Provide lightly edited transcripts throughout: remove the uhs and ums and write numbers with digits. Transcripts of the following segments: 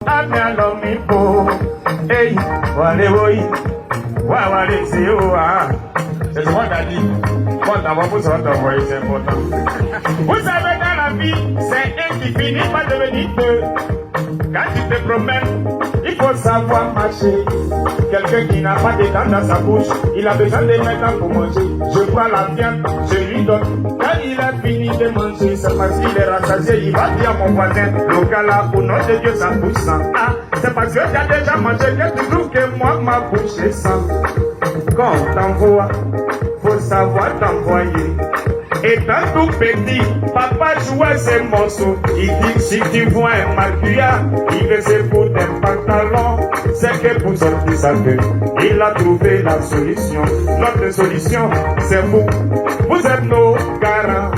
Hey, c'est moi qui a dit. C'est important. Vous savez, dans la vie, c'est un qui finit par devenir deux. Quand tu te promènes, il faut savoir marcher. Quelqu'un qui n'a pas de dents dans sa bouche, il a besoin de mettre pour manger. Je prends la viande, je lui donne. Quand il a fini de manger, c'est parce qu'il est rassasié. Il va dire à mon voisin, le gars là, au nom de Dieu, sa bouche sent. Ah, c'est parce que tu as déjà mangé que tu trouves que moi, ma bouche est sent. Quand on t'envoie, faut savoir t'envoyer. Étant tout petit, papa jouait ses morceaux. Il dit si tu vois un marquillard, il veut se foutre un pantalon. C'est que pour sortir sa queue, il a trouvé la solution. Notre solution, c'est vous. Vous êtes nos garants.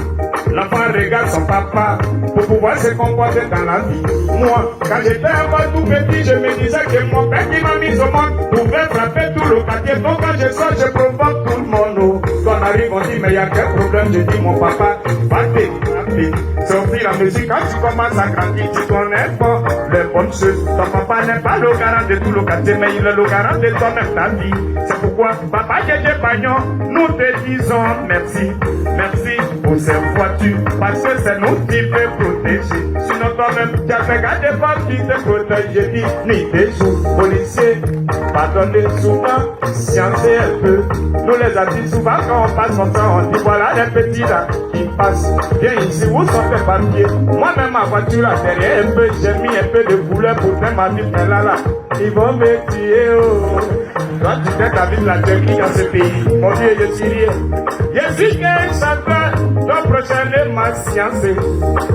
L'enfant regarde son papa pour pouvoir se comporter dans la vie. Moi, quand j'étais encore tout petit, je me disais que mon père qui m'a mis au monde pouvait frapper tout le quartier. Donc quand je sors, je provoque tout le monde. Quand on arrive, on dit, mais il y a quel problème? Je dis, mon papa, va te frapper. C'est au fur et à mesure, quand tu commences à grandir, tu connais pas les bonnes choses. Ton papa n'est pas le garant de tout le quartier, mais il est le garant de toi-même, ta vie. C'est pourquoi, papa Djedje Pagnon, nous te disons merci. Merci pour ces voitures, parce que c'est nous qui peut protéger. Sinon toi-même, tu as fait garder pas qui te protège. Je dis, ni des jours, policiers, pardonnez souvent, sciencez un peu. Nous les adultes, souvent quand on passe comme ça, on dit, voilà les petits là, qui passent. Viens ici, où sont tes papiers? Moi-même, ma voiture là, derrière un peu, j'ai mis un peu de couleur pour faire ma vie, mais là, ils vont me tuer, oh. Toi, tu fais ta vie de la Turquie dans ce pays. Mon Dieu, je suis rien. Je suis qu'un chacun, ton prochain est ma science.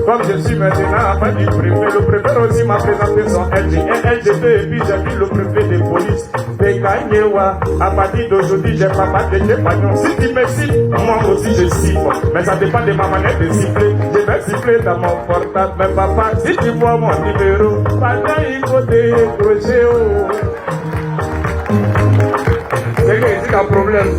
Comme je suis maintenant en fait du préfet, le préfet aussi m'a présenté son LG. LGP, et puis j'ai vu le préfet de police. Pékaïnewa, à partir d'aujourd'hui, j'ai papa Djedje Pagnon. Si tu me cites, moi aussi je siffle. Mais ça dépend de ma manière de siffler. Je vais siffler dans mon portable. Mais papa, si tu vois mon numéro, pardon, il faut décrocher. C'est que c'est un problème.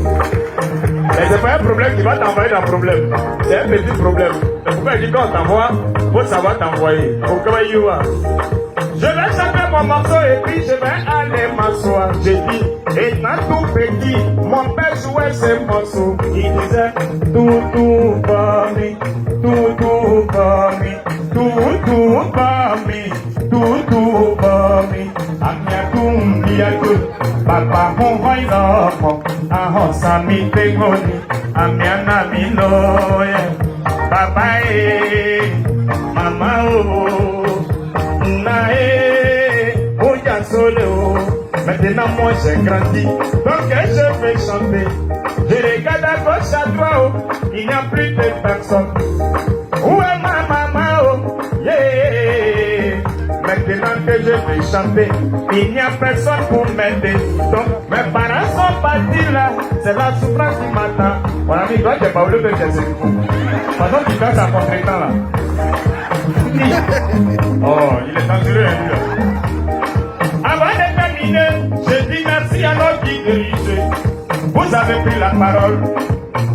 Mais c'est pas un problème qui va t'envoyer dans le problème. C'est un petit problème. C'est pourquoi je dis quand on t'envoie, il faut savoir t'envoyer. Je vais chanter mon morceau et puis je vais aller m'asseoir. J'ai dit, étant tout petit, mon père jouait ses morceaux. Il disait, tout pour me, tout pour me, tout pour me, tout pour me. Papa muvai lomo, ahosa mi tegoni, amiana mi loye. Papa mama oya sole Maintenant moi j'ai grandi, donc je vais chanter. Je regarde à gauche, à droite, il n'y a plus de personne. Où est ma maman? Yeah. Maintenant que je vais chanter, il n'y a personne pour m'aider. Donc mes parents sont partis là, c'est la souffrance qui m'attend. Mon ami, toi j'ai pas voulu que je sais fou. Pendant qu'il fait sa contre-temps là. Oh, il est dangereux lui là. Avant de terminer, je dis merci à nos guides religieux. Vous avez pris la parole.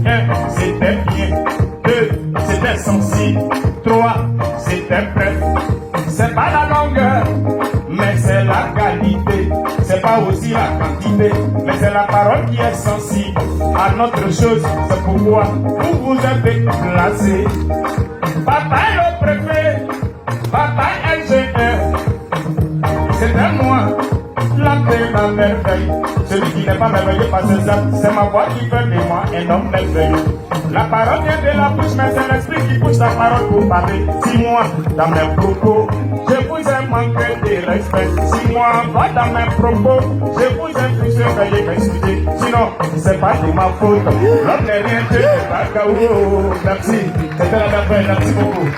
1, c'était bien. 2, c'était sensible. 3, c'était prêt. C'est pas la longueur, mais c'est la qualité. C'est pas aussi la quantité, mais c'est la parole qui est sensible à notre chose. C'est pourquoi vous vous êtes déplacés. Papa est le préfet, papa est LG1. C'est un moi, la paix, la merveille. Celui qui n'est pas merveilleux parce que c'est ma voix qui fait de moi un homme merveilleux. La parole vient de la bouche, mais c'est l'esprit qui pousse la parole pour parler. Si moi, dans mes propos, je vous ai manqué de respect. Si moi, va dans mes propos, je vous ai touché, veuillez m'excuser. Sinon, c'est pas de ma faute. L'homme n'est rien que de Bakaou. Merci. C'était la merveille. Merci beaucoup.